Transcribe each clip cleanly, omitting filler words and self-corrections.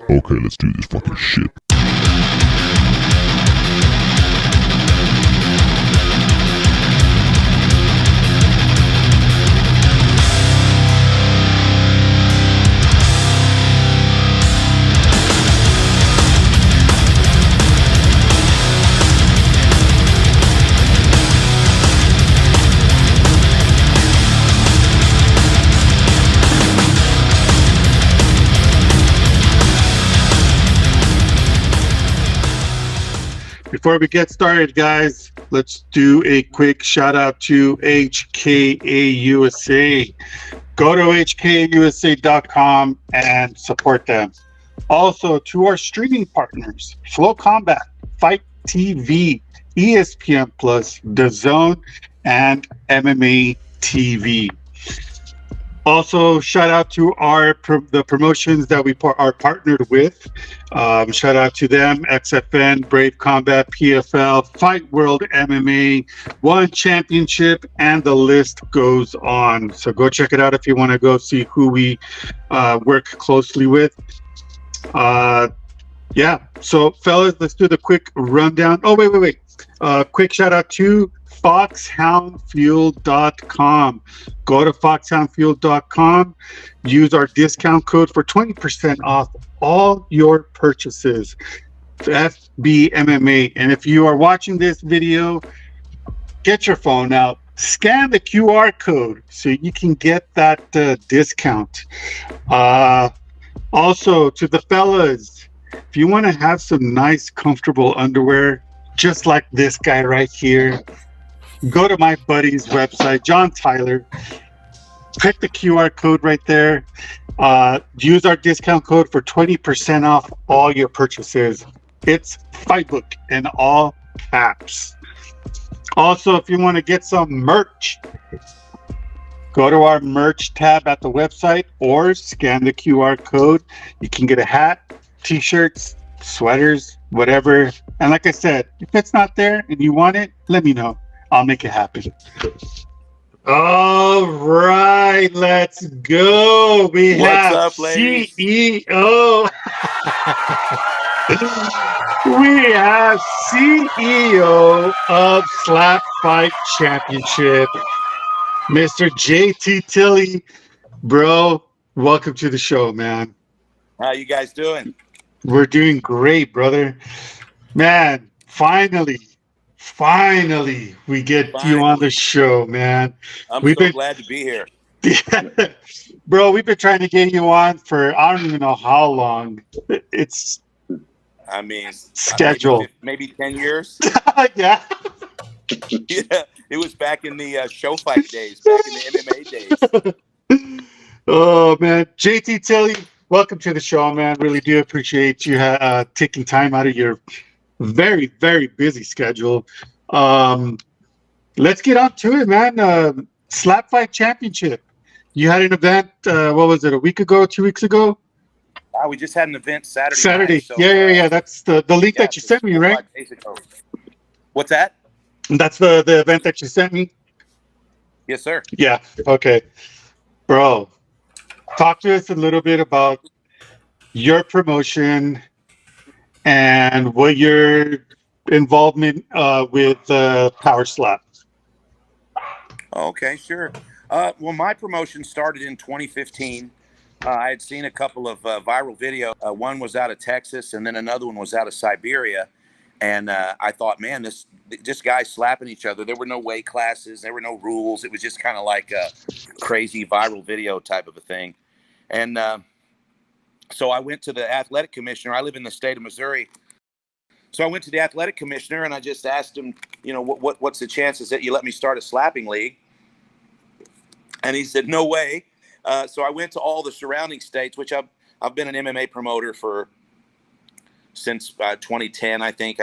Okay, let's do this fucking shit. Before we get started, guys, let's do a quick shout out to HKA USA. Go to hkausa.com and support them. Also, to our streaming partners, Flow Combat, Fight TV, ESPN Plus, The Zone, and MMA TV. Also, shout out to the promotions that we are partnered with. Shout out to them: XFN, Brave Combat, PFL, Fight World MMA, One Championship, and the list goes on. So go check it out if you want to go see who we work closely with. Yeah. So, fellas, let's do the quick rundown. Oh, wait. Quick shout out to foxhoundfuel.com. Go to foxhoundfuel.com, use our discount code for 20% off all your purchases. FBMMA. And if you are watching this video, get your phone out, scan the QR code so you can get that discount. Also, to the fellas, if you want to have some nice, comfortable underwear, just like this guy right here, go to my buddy's website, John Tyler. Click the QR code right there. Use our discount code for 20% off all your purchases. It's Fightbook in all caps. Also, if you want to get some merch, go to our merch tab at the website or scan the QR code. You can get a hat, t-shirts, sweaters, whatever. And like I said, if it's not there and you want it, let me know. I'll make it happen. All right, let's go. We have up, ladies? CEO. We have CEO of Slap Fight Championship, Mr. JT Tilley. Bro, welcome to the show, man. How you guys doing? We're doing great, brother. Man, finally, we get you on the show, man. I'm We've been glad to be here. Bro, we've been trying to get you on for I don't even know how long. It's scheduled. Maybe 10 years. Yeah. Yeah, it was back in the show fight days, back in the MMA days. Oh, man. JT Tilley, welcome to the show, man. Really do appreciate you taking time out of your very, very busy schedule. Let's get on to it, man. Slap Fight Championship. You had an event, what was it, a week ago, 2 weeks ago? We just had an event Saturday night, so, yeah. That's the link that you sent me, right? 5 days ago. What's that? That's the event that you sent me? Yes, sir. Yeah, okay. Bro, talk to us a little bit about your promotion and what your involvement with Power Slap. Okay, sure. Well, my promotion started in 2015. I had seen a couple of viral videos. One was out of Texas, and then another one was out of Siberia. And I thought, man, this guy's slapping each other. There were no weight classes. There were no rules. It was just kind of like a crazy viral video type of a thing. And so I went to the athletic commissioner. I live in the state of Missouri. So I went to the athletic commissioner, and I just asked him, you know, what's the chances that you let me start a slapping league? And he said, no way. So I went to all the surrounding states, which I've been an MMA promoter since 2010, I think.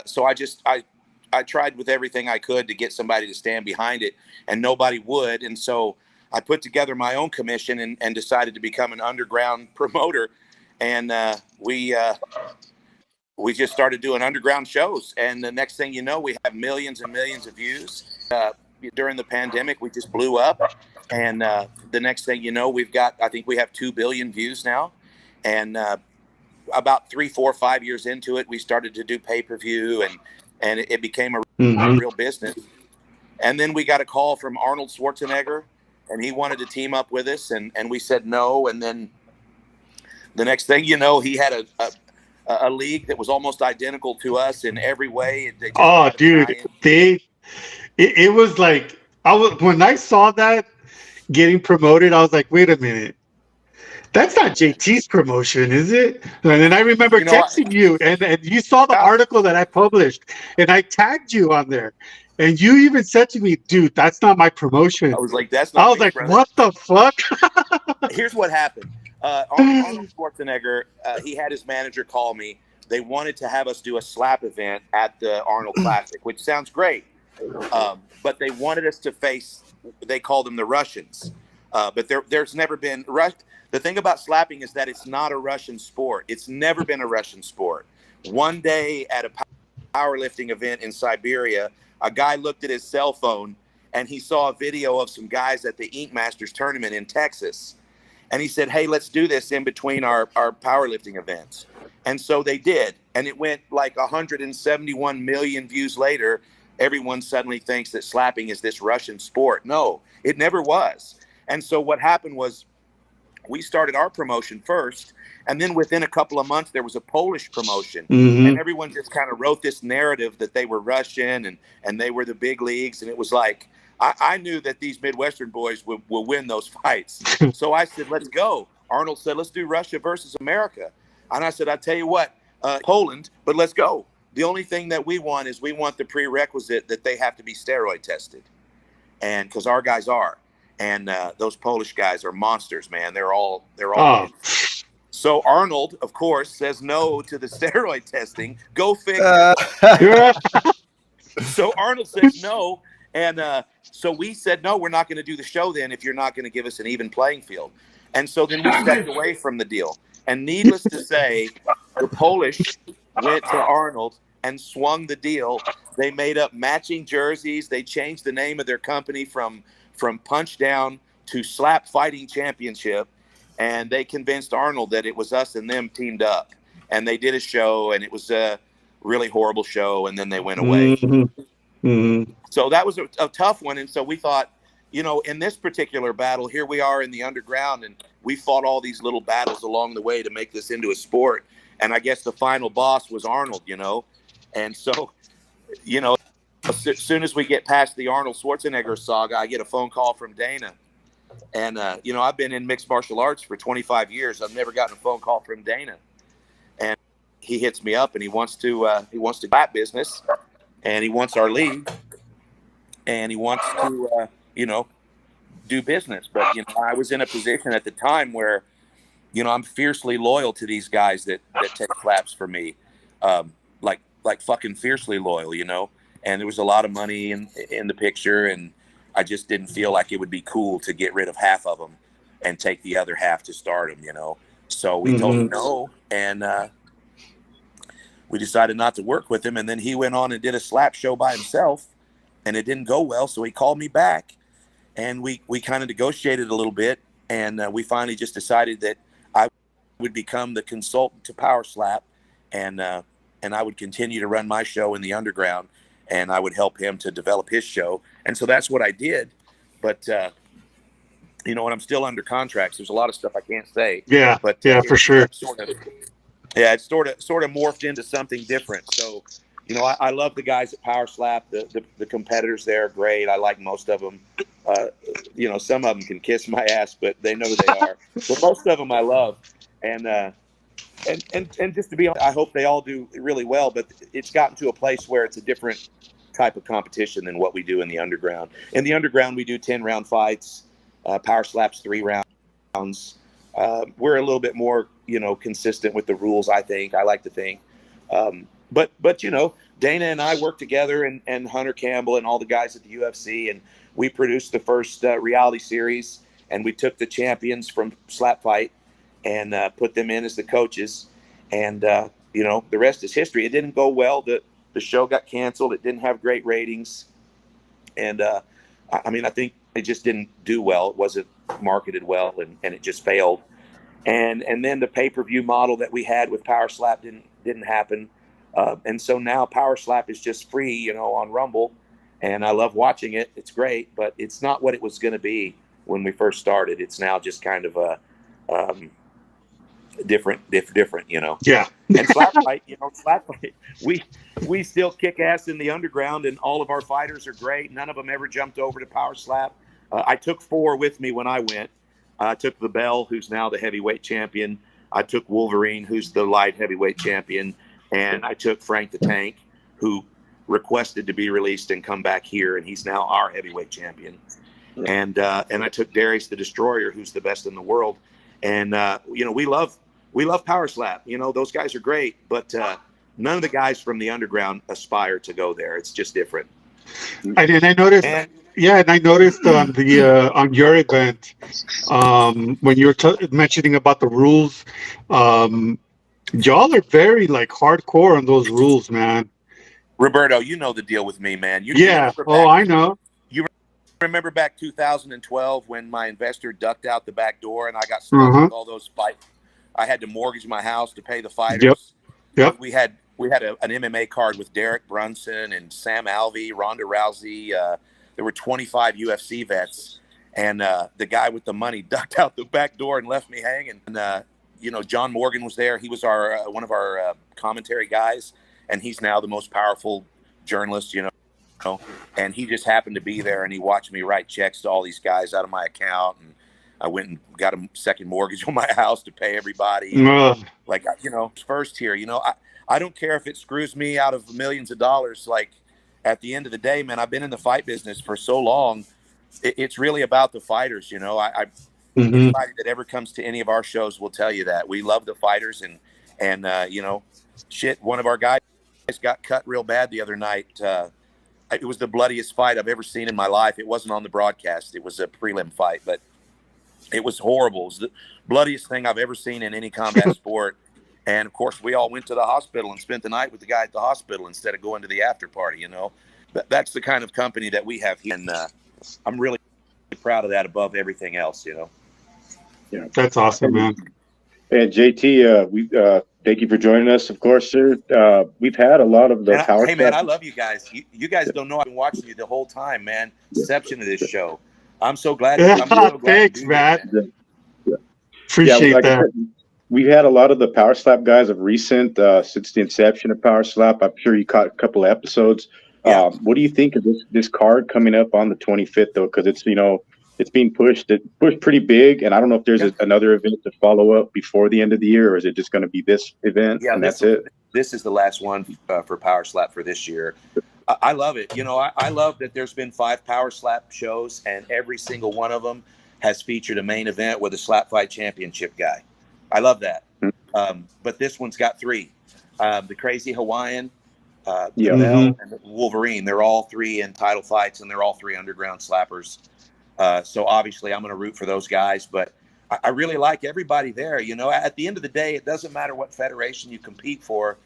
So I tried with everything I could to get somebody to stand behind it, and nobody would. And so I put together my own commission and decided to become an underground promoter. And we just started doing underground shows. And the next thing you know, we have millions and millions of views. During the pandemic, we just blew up. And the next thing you know, I think we have 2 billion views now. And about 3, 4, 5 years into it, we started to do pay-per-view, and it became a real business. And then we got a call from Arnold Schwarzenegger, and he wanted to team up with us, and we said no. And then the next thing you know, he had a league that was almost identical to us in every way. They just Oh, had a dude, tie-in. it was like when I saw that getting promoted, I was like, wait a minute. That's not JT's promotion, is it? And then I remember You know, texting you, and you saw the article that I published, and I tagged you on there. And you even said to me, dude, that's not my promotion. I was like, that's I not was me, like, brother. what the fuck? Here's what happened. Arnold Schwarzenegger, he had his manager call me. They wanted to have us do a slap event at the Arnold Classic, which sounds great. But they wanted us to face, they called them the Russians. But there's never been, the thing about slapping is that it's not a Russian sport. It's never been a Russian sport. One day at a powerlifting event in Siberia, a guy looked at his cell phone and he saw a video of some guys at the Ink Masters tournament in Texas. And he said, hey, let's do this in between our powerlifting events. And so they did. And it went like 171 million views later. Everyone suddenly thinks that slapping is this Russian sport. No, it never was. And so what happened was we started our promotion first. And then within a couple of months, there was a Polish promotion. And everyone just kind of wrote this narrative that they were Russian and they were the big leagues. And it was like, I knew that these Midwestern boys will win those fights. So I said, let's go. Arnold said, let's do Russia versus America. And I said, I tell you what, Poland, but let's go. The only thing that we want is we want the prerequisite that they have to be steroid tested. And because our guys are. And those Polish guys are monsters, man. They're all. So Arnold, of course, says no to the steroid testing. Go figure. So Arnold says no. And so we said, no, we're not going to do the show then if you're not going to give us an even playing field. And so then we stepped away from the deal. And needless to say, the Polish went to Arnold and swung the deal. They made up matching jerseys. They changed the name of their company from Punch Down to Slap Fighting Championship. And they convinced Arnold that it was us and them teamed up. And they did a show, and it was a really horrible show. And then they went away. So that was a tough one. And so we thought, you know, in this particular battle, here we are in the underground, and we fought all these little battles along the way to make this into a sport. And I guess the final boss was Arnold, you know. And so, you know, as soon as we get past the Arnold Schwarzenegger saga, I get a phone call from Dana. And, you know, I've been in mixed martial arts for 25 years. I've never gotten a phone call from Dana. And he hits me up, and he wants to bat business, and he wants our league, and he wants to, you know, do business. But, you know, I was in a position at the time where, you know, I'm fiercely loyal to these guys that take claps for me, like fucking fiercely loyal, you know. And there was a lot of money in the picture, and I just didn't feel like it would be cool to get rid of half of them and take the other half to stardom, you know. So we told him no, and we decided not to work with him. And then he went on and did a slap show by himself, and it didn't go well. So he called me back, and we kind of negotiated a little bit, and we finally just decided that I would become the consultant to Power Slap, and I would continue to run my show in the underground, and I would help him to develop his show. And so that's what I did. But, you know, and I'm still under contracts. There's a lot of stuff I can't say. Yeah, but for sure. It sort of morphed into something different. So, you know, I love the guys at Power Slap. The competitors there are great. I like most of them. You know, some of them can kiss my ass, but they know who they are. But most of them I love. And just to be honest, I hope they all do really well. But it's gotten to a place where it's a different type of competition than what we do in the underground. In the underground, we do 10-round fights. Power Slap's 3 rounds. We're a little bit more, you know, consistent with the rules, I think. I like to think. But you know, Dana and I worked together, and Hunter Campbell and all the guys at the UFC, and we produced the first reality series, and we took the champions from Slap Fight and put them in as the coaches. And, you know, the rest is history. It didn't go well. The show got canceled. It didn't have great ratings. And, I mean, I think it just didn't do well. It wasn't marketed well, and it just failed. and then the pay-per-view model that we had with Power Slap didn't happen, and so now Power Slap is just free, you know, on Rumble, and I love watching it. It's great, but it's not what it was going to be when we first started. It's now just kind of a different, you know. Yeah. And slap fight, you know, slap fight. We still kick ass in the underground, and all of our fighters are great. None of them ever jumped over to Power Slap. I took 4 with me when I went. I took the Bell, who's now the heavyweight champion. I took Wolverine, who's the light heavyweight champion, and I took Frank the Tank, who requested to be released and come back here, and he's now our heavyweight champion. And I took Darius the Destroyer, who's the best in the world. And you know, we love Power Slap. You know, those guys are great, but none of the guys from the underground aspire to go there. It's just different. I noticed. And I noticed on the on your event, when you were mentioning about the rules, y'all are very like hardcore on those rules, man. Roberto, you know the deal with me, man. I know. Remember back 2012 when my investor ducked out the back door and I got stuck with all those fights? I had to mortgage my house to pay the fighters. Yep. We had an MMA card with Derek Brunson and Sam Alvey, Ronda Rousey. There were 25 UFC vets, and the guy with the money ducked out the back door and left me hanging. And you know, John Morgan was there. He was our one of our commentary guys, and he's now the most powerful journalist, you know. And he just happened to be there, and he watched me write checks to all these guys out of my account, and I went and got a second mortgage on my house to pay everybody. Like, you know, first here, you know, I don't care if it screws me out of millions of dollars. Like, at the end of the day, man, I've been in the fight business for so long. It's really about the fighters, you know. Anybody that ever comes to any of our shows will tell you that we love the fighters, and you know, shit. One of our guys got cut real bad the other night. It was the bloodiest fight I've ever seen in my life. It wasn't on the broadcast. It was a prelim fight, but it was horrible. It was the bloodiest thing I've ever seen in any combat sport. And, of course, we all went to the hospital and spent the night with the guy at the hospital instead of going to the after party, you know. That's the kind of company that we have here. And I'm really proud of that above everything else, you know. Yeah, that's awesome, man. And JT, we thank you for joining us, of course, sir. We've had a lot of the power. Hey, man, I love you guys. You guys don't know I've been watching you the whole time, man. Inception of this show. I'm so glad. Thanks, man. Appreciate that. We've had a lot of the Power Slap guys of recent, since the inception of Power Slap. I'm sure you caught a couple of episodes. Yeah. What do you think of this card coming up on the 25th, though? Because it's, you know, it's being pushed pretty big, and I don't know if there's another event to follow up before the end of the year, or is it just going to be this event? Yeah, and that's it. This is the last one for Power Slap for this year. I love it. You know, I love that there's been 5 Power Slap shows, and every single one of them has featured a main event with a slap fight championship guy. I love that. But this one's got 3. The Crazy Hawaiian, the Bell, and the Wolverine. They're all 3 in title fights, and they're all 3 underground slappers. So obviously I'm going to root for those guys, but I really like everybody there. You know, at the end of the day, it doesn't matter what federation you compete for.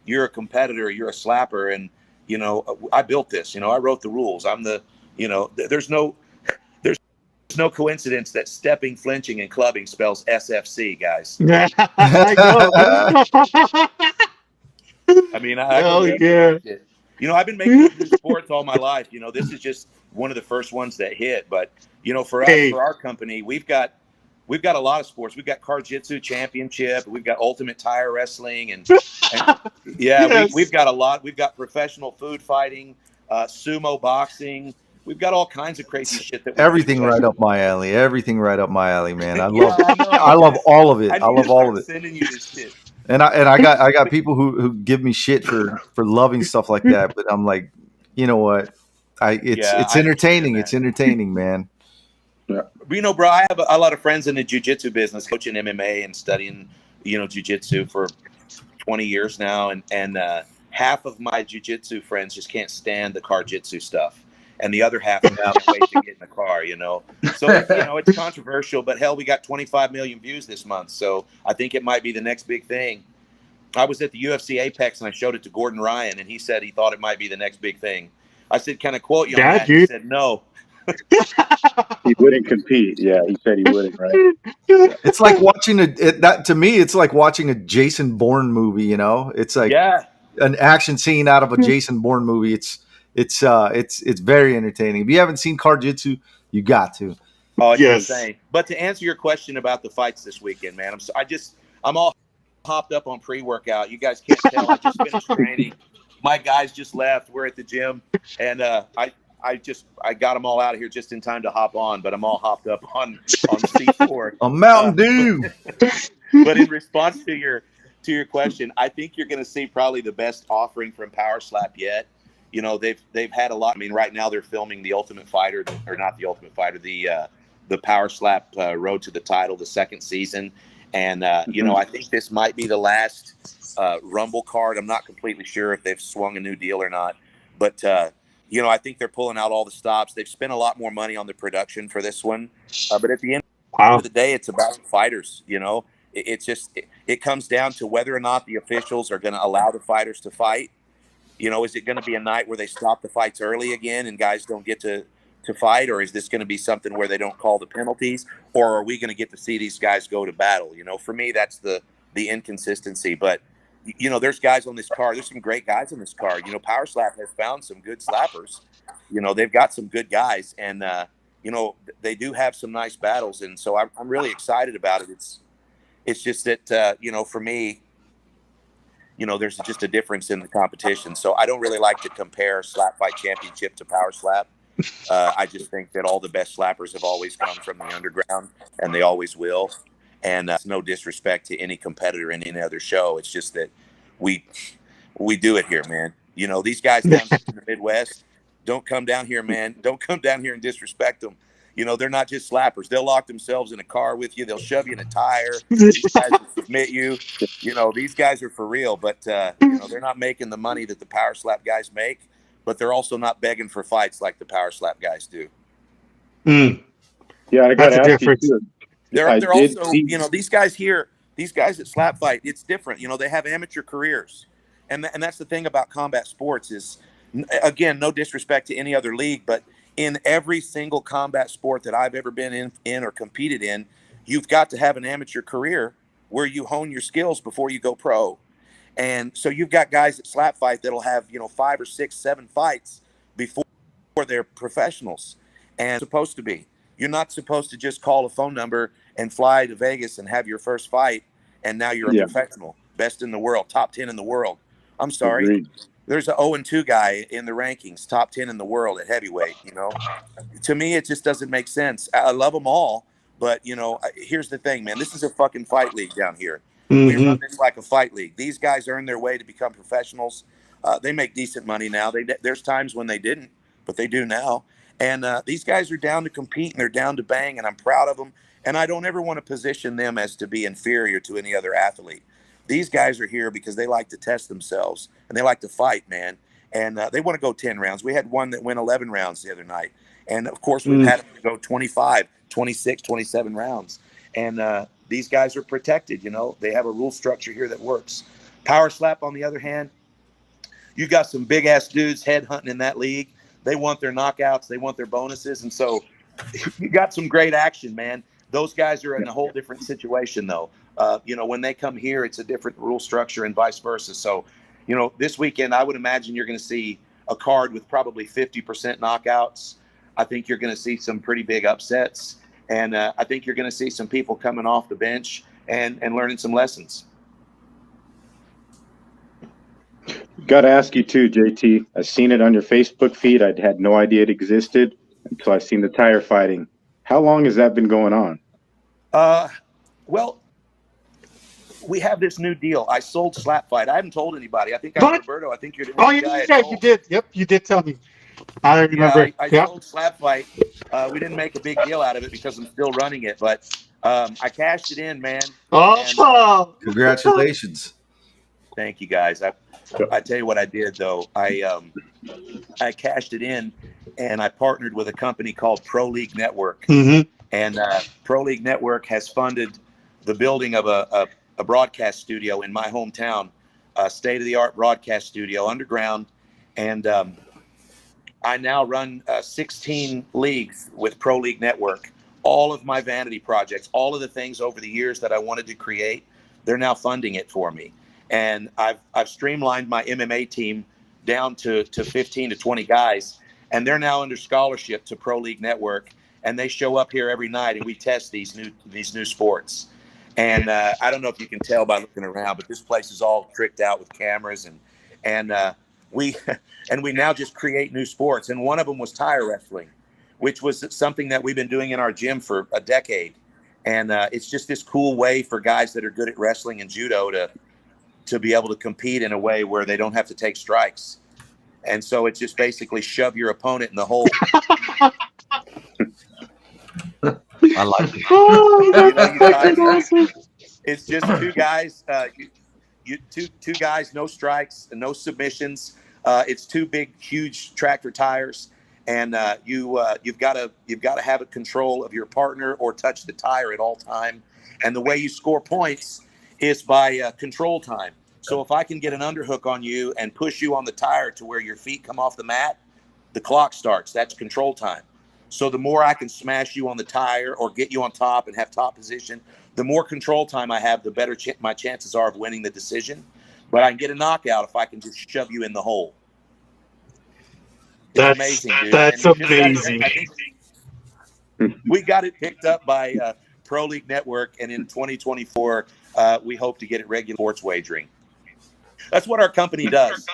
You're a competitor, you're a slapper. And, you know, I built this, you know, I wrote the rules. I'm the, you know, there's no coincidence that stepping, flinching, and clubbing spells SFC, guys. I mean, you know, I've been making sports all my life. You know, this is just one of the first ones that hit. But, you know, for us, for our company, we've got a lot of sports. We've got Jiu-Jitsu Championship. We've got Ultimate Tire Wrestling. And we've got a lot. We've got professional food fighting, sumo boxing. We've got all kinds of crazy shit. Everything right up my alley. Everything right up my alley, man. I love I love all of it. I love all of it. Sending you this shit. And I got people who give me shit for loving stuff like that, but I'm like, you know what? It's entertaining. It's entertaining, man. Yeah. You know, bro, I have a lot of friends in the jiu-jitsu business, coaching MMA and studying, you know, jiu-jitsu for 20 years now, and half of my jiu-jitsu friends just can't stand the car-jitsu stuff. And the other half can't wait to get in the car, you know. So, you know, it's controversial, but hell, we got 25 million views this month. So I think it might be the next big thing. I was at the UFC Apex and I showed it to Gordon Ryan, and he said he thought it might be the next big thing. I said, "Can I quote you on that?" Dude. He said, "No." He wouldn't compete. Yeah, he said he wouldn't. Right. It's like watching that to me. It's like watching a Jason Bourne movie. You know, it's like an action scene out of a Jason Bourne movie. It's very entertaining. If you haven't seen Jiu-Jitsu, you got to. Oh, it's insane. But to answer your question about the fights this weekend, man, I'm all hopped up on pre-workout. You guys can't tell. I just finished training. My guys just left. We're at the gym, and I got them all out of here just in time to hop on. But I'm all hopped up on C4. A Mountain Dew. But in response to your question, I think you're going to see probably the best offering from Power Slap yet. You know, they've had a lot. I mean, right now they're filming the Ultimate Fighter, or not the Ultimate Fighter, the Power Slap Road to the Title, the second season. And, you know, I think this might be the last Rumble card. I'm not completely sure if they've swung a new deal or not. But, you know, I think they're pulling out all the stops. They've spent a lot more money on the production for this one. But at the end of the day, it's about fighters, you know. It comes down to whether or not the officials are going to allow the fighters to fight. You know, is it going to be a night where they stop the fights early again and guys don't get to fight, or is this going to be something where they don't call the penalties, or are we going to get to see these guys go to battle? You know, for me, that's the inconsistency. But, you know, there's guys on this card. There's some great guys on this card. You know, Power Slap has found some good slappers. You know, they've got some good guys, and, you know, they do have some nice battles. And so I'm really excited about it. It's just that, you know, for me, you know, there's just a difference in the competition. So I don't really like to compare Slap Fight Championship to Power Slap. I just think that all the best slappers have always come from the underground, and they always will. And it's no disrespect to any competitor in any other show. It's just that we do it here, man. You know, these guys down in the Midwest, don't come down here, man. Don't come down here and disrespect them. You know, they're not just slappers. They'll lock themselves in a car with you. They'll shove you in a tire. These guys will submit you. You know, these guys are for real. But, you know, they're not making the money that the Power Slap guys make. But they're also not begging for fights like the Power Slap guys do. Yeah, I got to ask you too. They're also, you know, these guys at Slap Fight, it's different. You know, they have amateur careers. And that's the thing about combat sports is, again, no disrespect to any other league, but in every single combat sport that I've ever been in or competed in, you've got to have an amateur career where you hone your skills before you go pro. And so you've got guys at Slap Fight that'll have, you know, 5 or 6, 7 fights before they're professionals. And supposed to be. You're not supposed to just call a phone number and fly to Vegas and have your first fight, and now you're a professional, best in the world, top 10 in the world. I'm sorry. Agreed. There's an 0-2 guy in the rankings, top 10 in the world at heavyweight, you know. To me, it just doesn't make sense. I love them all, but, you know, here's the thing, man. This is a fucking fight league down here. We run this like a fight league. These guys earn their way to become professionals. They make decent money now. There's times when they didn't, but they do now. And these guys are down to compete, and they're down to bang, and I'm proud of them. And I don't ever want to position them as to be inferior to any other athlete. These guys are here because they like to test themselves, and they like to fight, man. And they want to go 10 rounds. We had one that went 11 rounds the other night. And, of course, we've had them to go 25, 26, 27 rounds. And these guys are protected, you know. They have a rule structure here that works. Power Slap, on the other hand, you got some big-ass dudes headhunting in that league. They want their knockouts. They want their bonuses. And so you got some great action, man. Those guys are in a whole different situation, though. You know, when they come here, it's a different rule structure and vice versa. So, you know, this weekend, I would imagine you're going to see a card with probably 50% knockouts. I think you're going to see some pretty big upsets. And I think you're going to see some people coming off the bench and learning some lessons. Got to ask you too, JT. I've seen it on your Facebook feed. I had no idea it existed until I seen the tire fighting. How long has that been going on? Well, we have this new deal. I sold Slap Fight. I haven't told anybody. I think Roberto. I think you're the guy. You did. Yep, you did tell me. I remember. I sold Slap Fight. We didn't make a big deal out of it because I'm still running it, but I cashed it in, man. Oh, congratulations! Thank you, guys. I tell you what I did though. I cashed it in, and I partnered with a company called Pro League Network. And Pro League Network has funded the building of a broadcast studio in my hometown, a state-of-the-art broadcast studio underground. And I now run 16 leagues with Pro League Network. All of my vanity projects, all of the things over the years that I wanted to create, they're now funding it for me. And I've streamlined my MMA team down to 15 to 20 guys, and they're now under scholarship to Pro League Network, and they show up here every night, and we test these new sports. And I don't know if you can tell by looking around, but this place is all tricked out with cameras, and we now just create new sports. And one of them was tire wrestling, which was something that we've been doing in our gym for a decade. And it's just this cool way for guys that are good at wrestling and judo to be able to compete in a way where they don't have to take strikes. And so it's just basically shove your opponent in the hole. I like it. Oh, that's fucking awesome. It's just two guys, two guys, no strikes, no submissions. It's two big, huge tractor tires, and you've got to have a control of your partner or touch the tire at all time. And the way you score points is by control time. So if I can get an underhook on you and push you on the tire to where your feet come off the mat, the clock starts. That's control time. So the more I can smash you on the tire or get you on top and have top position, the more control time I have, the better my chances are of winning the decision. But I can get a knockout if I can just shove you in the hole. It's amazing, dude. That's amazing. We got it picked up by Pro League Network, and in 2024, we hope to get it regular sports wagering. That's what our company does.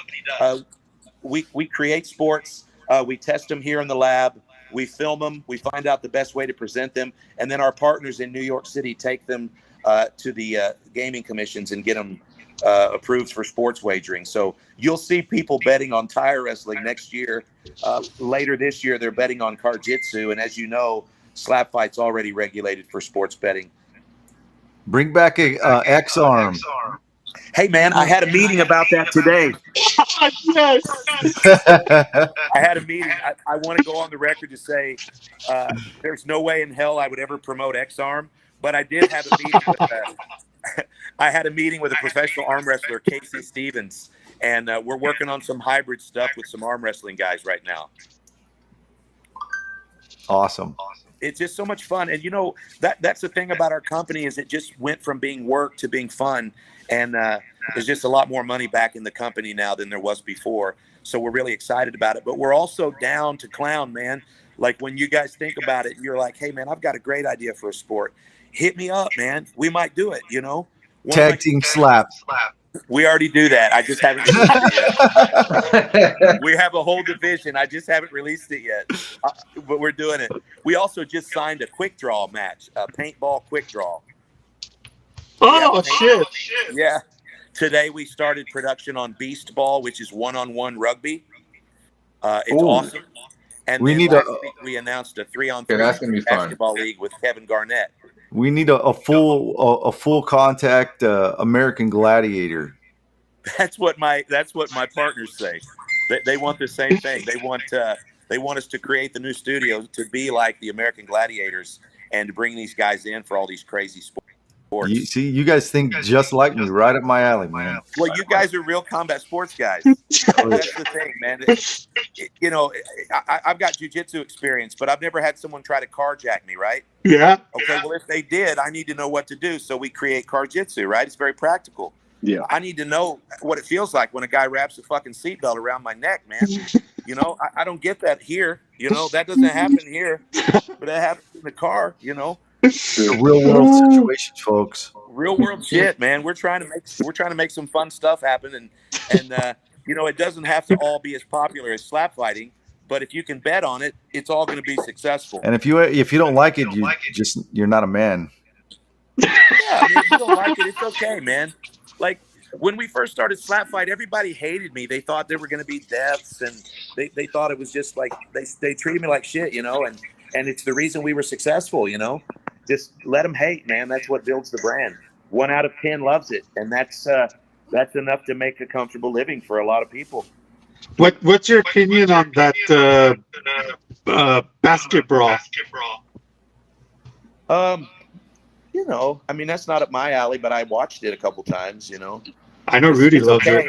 We create sports. We test them here in the lab. We film them. We find out the best way to present them. And then our partners in New York City take them to the gaming commissions and get them approved for sports wagering. So you'll see people betting on tire wrestling next year. Later this year, they're betting on Jiu-Jitsu. And as you know, slap fight's already regulated for sports betting. Bring back a X-Arm. Hey, man, I had a meeting about that today. Yes. I had a meeting. I want to go on the record to say there's no way in hell I would ever promote X-Arm, but I did have a meeting with I had a meeting with a professional arm wrestler, Casey Stevens, and we're working on some hybrid stuff with some arm wrestling guys right now. Awesome. It's just so much fun. And, you know, that's the thing about our company is it just went from being work to being fun. And there's just a lot more money back in the company now than there was before. So we're really excited about it. But we're also down to clown, man. Like when you guys think about it, you're like, hey, man, I've got a great idea for a sport. Hit me up, man. We might do it, you know. Tag team slap. We already do that. I just haven't released it yet. We have a whole division. I just haven't released it yet. But we're doing it. We also just signed a quick draw match, a paintball quick draw. Oh, shit. Yeah. Today we started production on Beast Ball, which is one-on-one rugby. It's awesome. And we announced a 3-on-3 basketball league with Kevin Garnett. We need a full contact American Gladiator. That's what my partners say. They want the same thing. They want us to create the new studio to be like the American Gladiators and to bring these guys in for all these crazy sports. You guys think just like me, right up my alley, man. Well, you guys are real combat sports guys. That's the thing, man. You know, I've got jiu-jitsu experience, but I've never had someone try to carjack me, right? Yeah. Okay, well, if they did, I need to know what to do. So we create Jiu-Jitsu, right? It's very practical. Yeah. I need to know what it feels like when a guy wraps a fucking seatbelt around my neck, man. You know, I don't get that here. You know, that doesn't happen here, but that happens in the car, you know. The real world situation, folks. Real world shit, man. We're trying to make some fun stuff happen, and you know, it doesn't have to all be as popular as slap fighting, but if you can bet on it, it's all going to be successful. And if you don't like it, you're not a man. Yeah, I mean, if you don't like it, it's okay, man. Like when we first started slap fight, everybody hated me. They thought there were going to be deaths, and they thought it was just like they treated me like shit, you know. And it's the reason we were successful, you know. Just let them hate, man. That's what builds the brand. 1 out of 10 loves it, and that's enough to make a comfortable living for a lot of people. What's your opinion on that basketball? You know, I mean, that's not up my alley, but I watched it a couple times. You know, I know Rudy loves it.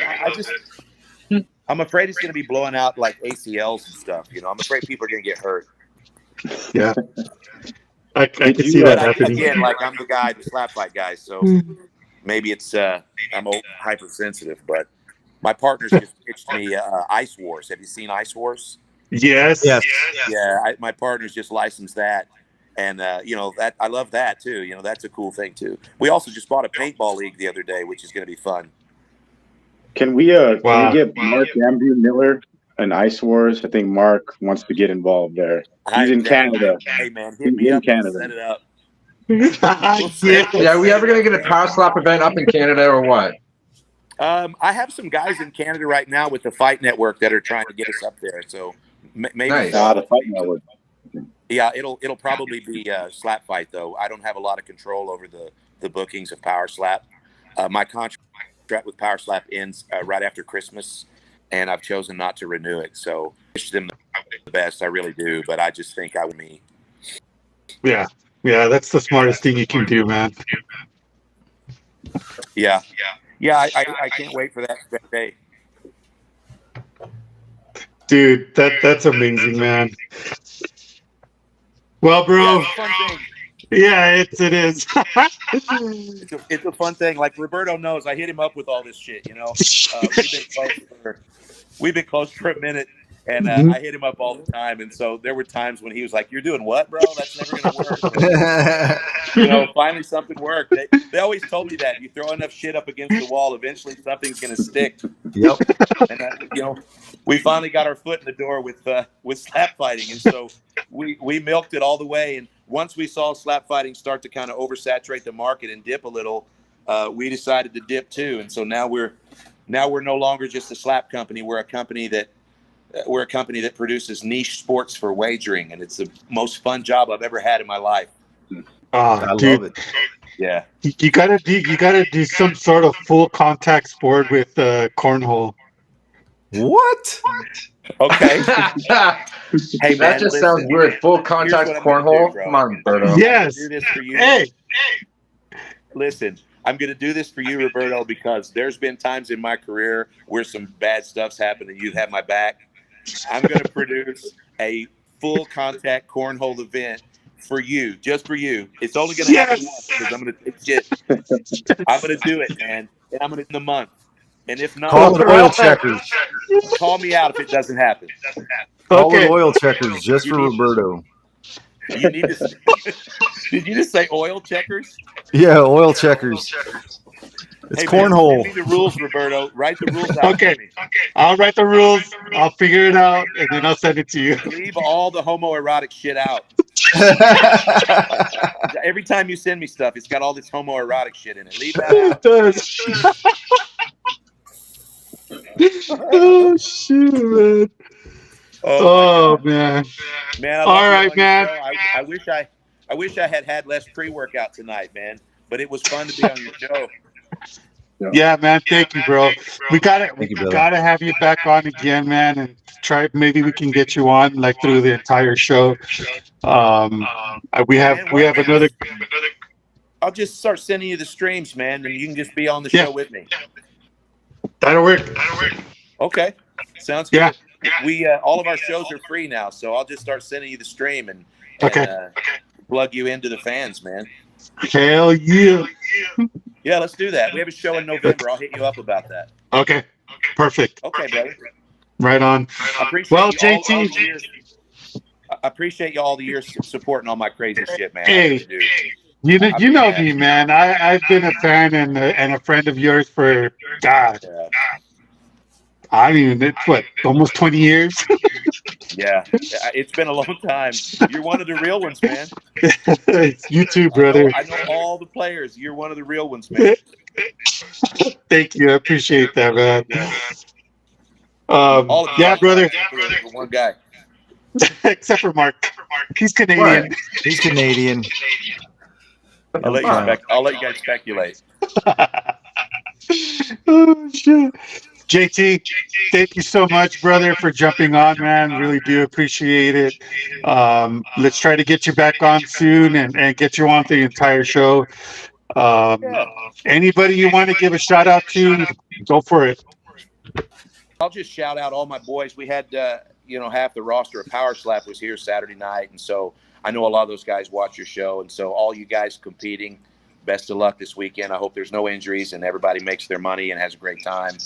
I'm afraid it's going to be blowing out like ACLs and stuff. You know, I'm afraid people are going to get hurt. Yeah. I can Did see you, that But happening. again, like I'm the guy, the slap fight guy, so maybe it's I'm hypersensitive. But my partner's just pitched me Ice Wars. Have you seen Ice Wars? Yes. Yes. Yeah, my partner's just licensed that, and you know that I love that too. You know, that's a cool thing too. We also just bought a paintball league the other day, which is going to be fun. can we Wow. get Mark Andrew Miller and Ice Wars? I think Mark wants to get involved there. He's in Canada. Hey man, hit He's me in up. We'll Canada. set it up. Yeah, are we ever going to get a power slap event up in Canada or what? I have some guys in Canada right now with the Fight Network that are trying to get us up there. So maybe Nice. The Fight Network. yeah, it'll probably be Slap Fight though. I don't have a lot of control over the bookings of Power Slap. My contract with Power Slap ends right after Christmas, and I've chosen not to renew it. So wish them the best. I really do, but I just think I would me. Yeah. Yeah, that's the smartest thing you can do, man. Yeah. I can't wait for that day. Dude, that's amazing, man. Well, bro. Yeah, it's a fun thing. Yeah, it is. It's a fun thing. Like Roberto knows, I hit him up with all this shit. You know, we've been close for a minute, and I hit him up all the time. And so there were times when he was like, "You're doing what, bro? That's never gonna work." And, you know, finally something worked. They always told me that you throw enough shit up against the wall, eventually something's gonna stick. Yep. And you know, we finally got our foot in the door with slap fighting, and so we milked it all the way. And once we saw slap fighting start to kind of oversaturate the market and dip a little, we decided to dip too. And so now we're no longer just a slap company. We're a company that produces niche sports for wagering, and it's the most fun job I've ever had in my life. I Dude, love it. Yeah. you gotta do some sort of full contact sport with cornhole. What? Okay. Hey, man, That just sounds weird. Full contact Here's what I'm gonna cornhole. do, bro. Come on, Roberto. Yes. Do this for you. Hey. Listen, I'm going to do this for you, Roberto, because there's been times in my career where some bad stuff's happened and you have my back. I'm going to produce a full contact cornhole event for you, just for you. It's only going to happen once because I'm going to take shit. I'm going to do it, man, and I'm going to in the month. And if not, Call it oil checkers. call me out if it doesn't happen. Call it oil checkers just for Roberto. You need to. Did you just say oil checkers? Yeah, oil checkers. It's cornhole. Give me the rules, Roberto. Write the rules out. Okay. For me. I'll write the rules. I'll figure it out, and then I'll send it to you. Leave all the homoerotic shit out. Every time you send me stuff, it's got all this homoerotic shit in it. Leave that out. It does. Oh shit, man. Oh man. Man, I love All you right, on your man. show. I wish I had less pre-workout tonight, man. But it was fun to be on your show. Yeah, man. Thank you, bro. We gotta brother. have you back on again, man, and try. Maybe we can get you on like through the entire show. We have another. I'll just start sending you the streams, man, and you can just be on the show with me. That'll work. Okay, sounds good. Yeah. We all of our shows are free now, so I'll just start sending you the stream and plug you into the fans, man. Hell yeah. Yeah, let's do that. We have a show in November. I'll hit you up about that. Okay. Perfect. Okay, brother. Right on. I appreciate Well, you all JT. the years. I appreciate you all the years supporting all my crazy shit, man. Hey. I really do. You know me, man. I've been a fan and a friend of yours for God. Yeah. I mean, it's what, almost 20 years? Yeah, it's been a long time. You're one of the real ones, man. You too, brother. I know all the players. You're one of the real ones, man. Thank you. I appreciate that, man. All of Yeah, brother. For one guy. Except for Mark. He's Canadian. What? He's Canadian. I'll let you guys speculate. Oh, shit. JT, thank you so much, brother, for jumping on, man. Really do appreciate it. Let's try to get you back on soon and get you on the entire show. Anybody you want to give a shout out to, go for it. I'll just shout out all my boys. We had, half the roster of Power Slap was here Saturday night. And so I know a lot of those guys watch your show. And so all you guys competing, best of luck this weekend. I hope there's no injuries and everybody makes their money and has a great time.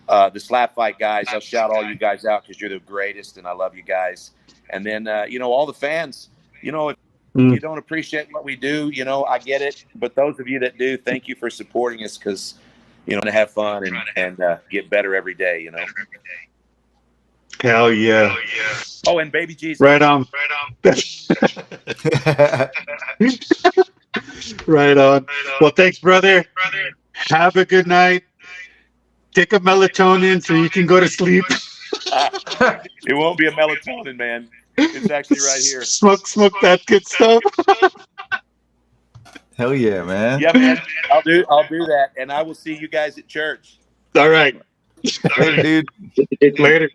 The slap fight guys, I'll shout all you guys out because you're the greatest and I love you guys. And then, all the fans, if you don't appreciate what we do, I get it. But those of you that do, thank you for supporting us because, to have fun and get better every day, Hell yeah. Oh, and Baby Jesus. Right on. Right on. Well, thanks, brother. Have a good night. Take a melatonin so you can go to sleep. It won't be a melatonin, man. It's actually right here. Smoke that good stuff. Hell yeah, man. Yeah, man. I'll do that, and I will see you guys at church. All right. Later, dude. Later.